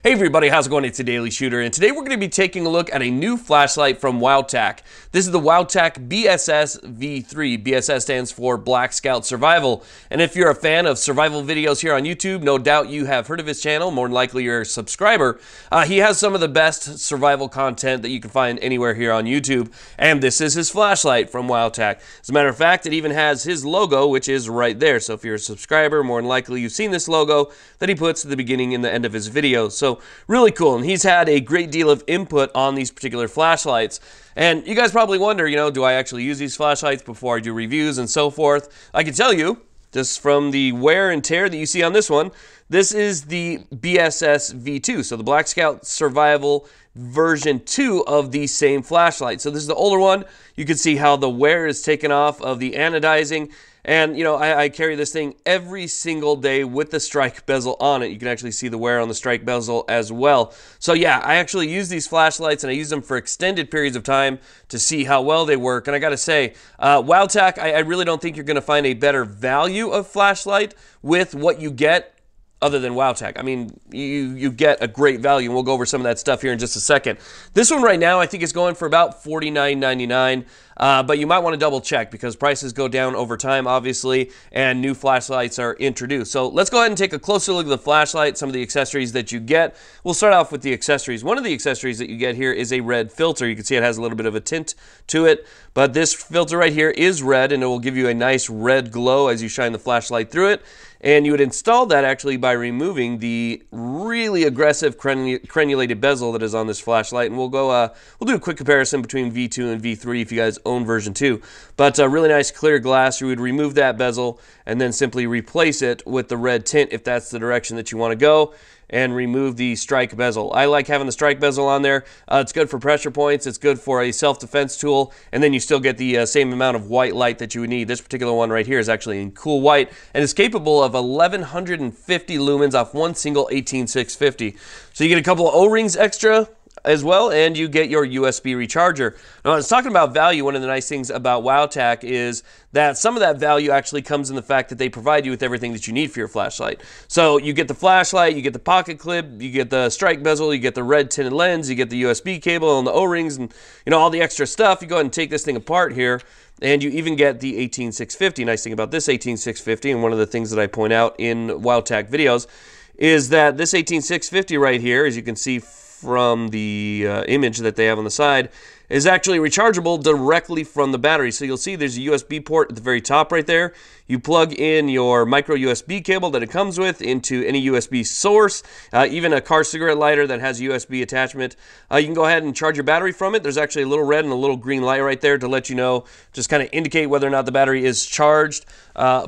Hey everybody, how's it going? It's a Daily Shooter, and today we're going to be taking a look at a new flashlight from Wowtac. This is the Wowtac BSS V3. BSS stands for Black Scout Survival, and if you're a fan of survival videos here on YouTube, no doubt you have heard of his channel, more than likely you're a subscriber. He has some of the best survival content that you can find anywhere here on YouTube, and this is his flashlight from Wowtac. As a matter of fact, it even has his logo, which is right there, so if you're a subscriber, more than likely you've seen this logo that he puts at the beginning and the end of his videos. So really cool, and he's had a great deal of input on these particular flashlights. And you guys probably wonder, do I actually use these flashlights before I do reviews and so forth? I can tell you, just from the wear and tear that you see on this one, this is the BSS V2, so the Black Scout Survival version 2 of the same flashlight. So this is the older one. You can see how the wear is taken off of the anodizing. And, I carry this thing every single day with the strike bezel on it. You can actually see the wear on the strike bezel as well. So yeah, I actually use these flashlights and I use them for extended periods of time to see how well they work. And I gotta say, Wowtac, I really don't think you're gonna find a better value of flashlight with what you get other than Wowtac. I mean, you get a great value, and we'll go over some of that stuff here in just a second. This one right now, I think is going for about $49.99, but you might want to double check because prices go down over time, obviously, and new flashlights are introduced. So let's go ahead and take a closer look at the flashlight, some of the accessories that you get. We'll start off with the accessories. One of the accessories that you get here is a red filter. You can see it has a little bit of a tint to it, but this filter right here is red, and it will give you a nice red glow as you shine the flashlight through it. And you would install that actually by removing the really aggressive crenulated bezel that is on this flashlight. And we'll do a quick comparison between V2 and V3 if you guys own version 2. But a really nice clear glass, you would remove that bezel and then simply replace it with the red tint if that's the direction that you want to go, and remove the strike bezel. I like having the strike bezel on there. It's good for pressure points, it's good for a self-defense tool, and then you still get the same amount of white light that you would need. This particular one right here is actually in cool white, and is capable of 1150 lumens off one single 18650. So you get a couple of O-rings extra as well, and you get your USB recharger. Now, I was talking about value. One of the nice things about Wowtac is that some of that value actually comes in the fact that they provide you with everything that you need for your flashlight. So you get the flashlight, you get the pocket clip, you get the strike bezel, you get the red tinted lens, you get the USB cable and the O-rings and all the extra stuff. You go ahead and take this thing apart here, and you even get the 18650. Nice thing about this 18650, and one of the things that I point out in Wowtac videos, is that this 18650 right here, as you can see from the image that they have on the side, is actually rechargeable directly from the battery. So you'll see there's a USB port at the very top right there. You plug in your micro USB cable that it comes with into any USB source, even a car cigarette lighter that has a USB attachment. You can go ahead and charge your battery from it. There's actually a little red and a little green light right there to let you know, just kind of indicate whether or not the battery is charged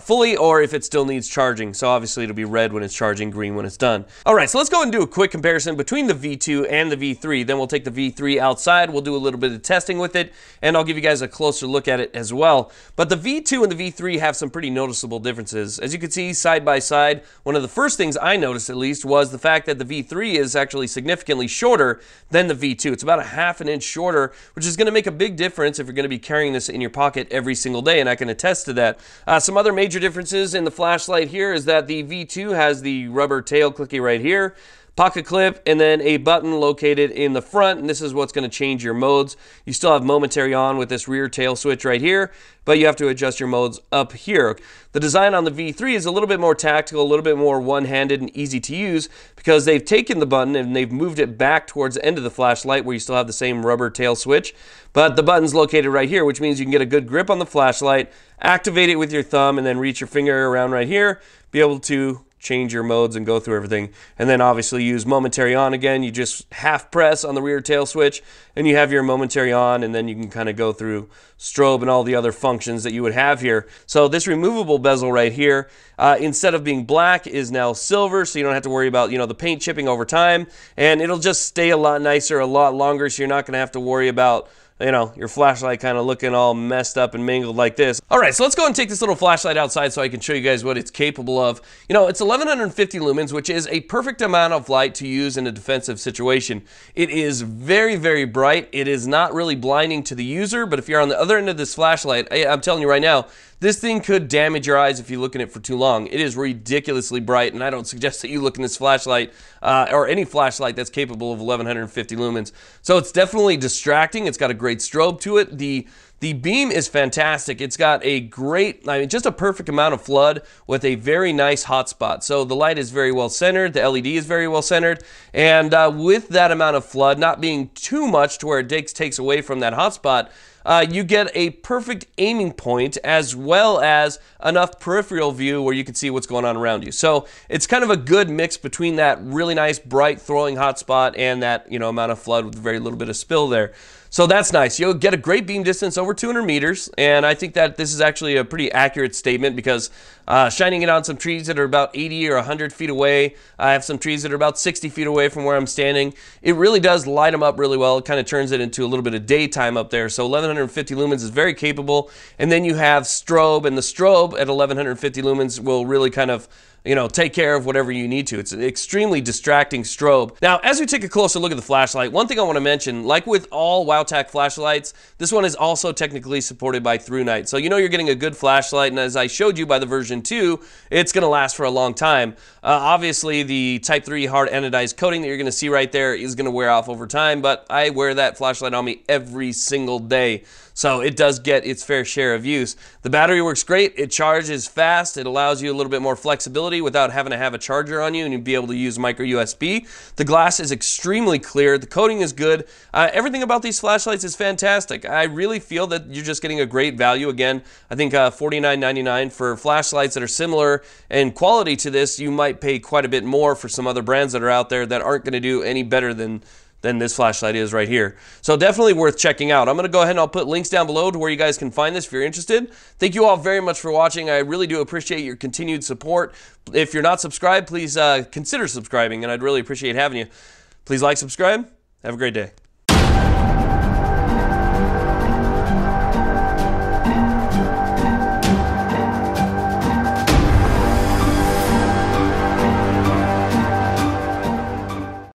fully or if it still needs charging. So obviously it'll be red when it's charging, green when it's done. All right, so let's go ahead and do a quick comparison between the V2 and the V3. Then we'll take the V3 outside. We'll do a little bit of testing with it, and I'll give you guys a closer look at it as well. But the V2 and the V3 have some pretty noticeable differences. As you can see side by side, one of the first things I noticed at least was the fact that the V3 is actually significantly shorter than the V2. It's about a ½ an inch shorter, which is going to make a big difference if you're going to be carrying this in your pocket every single day, and I can attest to that. Some other major differences in the flashlight here is that the V2 has the rubber tail clicky right here, pocket clip, and then a button located in the front, and this is what's going to change your modes. You still have momentary on with this rear tail switch right here, but you have to adjust your modes up here. The design on the V3 is a little bit more tactical, a little bit more one-handed and easy to use because they've taken the button and they've moved it back towards the end of the flashlight where you still have the same rubber tail switch, but the button's located right here, which means you can get a good grip on the flashlight, activate it with your thumb, and then reach your finger around right here, be able to change your modes and go through everything. And then obviously use momentary on again. You just half press on the rear tail switch and you have your momentary on, and then you can kind of go through strobe and all the other functions that you would have here. So this removable bezel right here, instead of being black, is now silver, so you don't have to worry about the paint chipping over time, and it'll just stay a lot nicer, a lot longer, so you're not going to have to worry about your flashlight kind of looking all messed up and mangled like this. All right, so let's go and take this little flashlight outside so I can show you guys what it's capable of. It's 1150 lumens, which is a perfect amount of light to use in a defensive situation. It is very, very bright. It is not really blinding to the user, but if you're on the other end of this flashlight, I'm telling you right now, this thing could damage your eyes if you look at it for too long. It is ridiculously bright, and I don't suggest that you look in this flashlight or any flashlight that's capable of 1150 lumens. So it's definitely distracting. It's got a great strobe to it. The beam is fantastic. It's got a great, just a perfect amount of flood with a very nice hotspot. So the light is very well centered. The LED is very well centered. And with that amount of flood, not being too much to where it takes away from that hotspot, you get a perfect aiming point as well as enough peripheral view where you can see what's going on around you. So it's kind of a good mix between that really nice bright throwing hotspot and that amount of flood with very little bit of spill there. So that's nice. You'll get a great beam distance over 200 meters, and I think that this is actually a pretty accurate statement because shining it on some trees that are about 80 or 100 feet away, I have some trees that are about 60 feet away from where I'm standing. It really does light them up really well. It kind of turns it into a little bit of daytime up there. So 1150 lumens is very capable, and then you have strobe, and the strobe at 1150 lumens will really kind of take care of whatever you need to. It's an extremely distracting strobe. Now, as we take a closer look at the flashlight, one thing I want to mention, like with all Wowtac flashlights, this one is also technically supported by ThruNite. So you're getting a good flashlight, and as I showed you by the version 2, it's going to last for a long time. Obviously, the Type 3 hard anodized coating that you're going to see right there is going to wear off over time, but I wear that flashlight on me every single day. So it does get its fair share of use. The battery works great. It charges fast. It allows you a little bit more flexibility without having to have a charger on you, and you'd be able to use micro USB. The glass is extremely clear. The coating is good. Everything about these flashlights is fantastic. I really feel that you're just getting a great value. Again, I think $49.99 for flashlights that are similar in quality to this. You might pay quite a bit more for some other brands that are out there that aren't going to do any better than this flashlight is right here. So definitely worth checking out. I'm going to go ahead and I'll put links down below to where you guys can find this if you're interested. Thank you all very much for watching. I really do appreciate your continued support. If you're not subscribed, please consider subscribing, and I'd really appreciate having you. Please like, subscribe. Have a great day.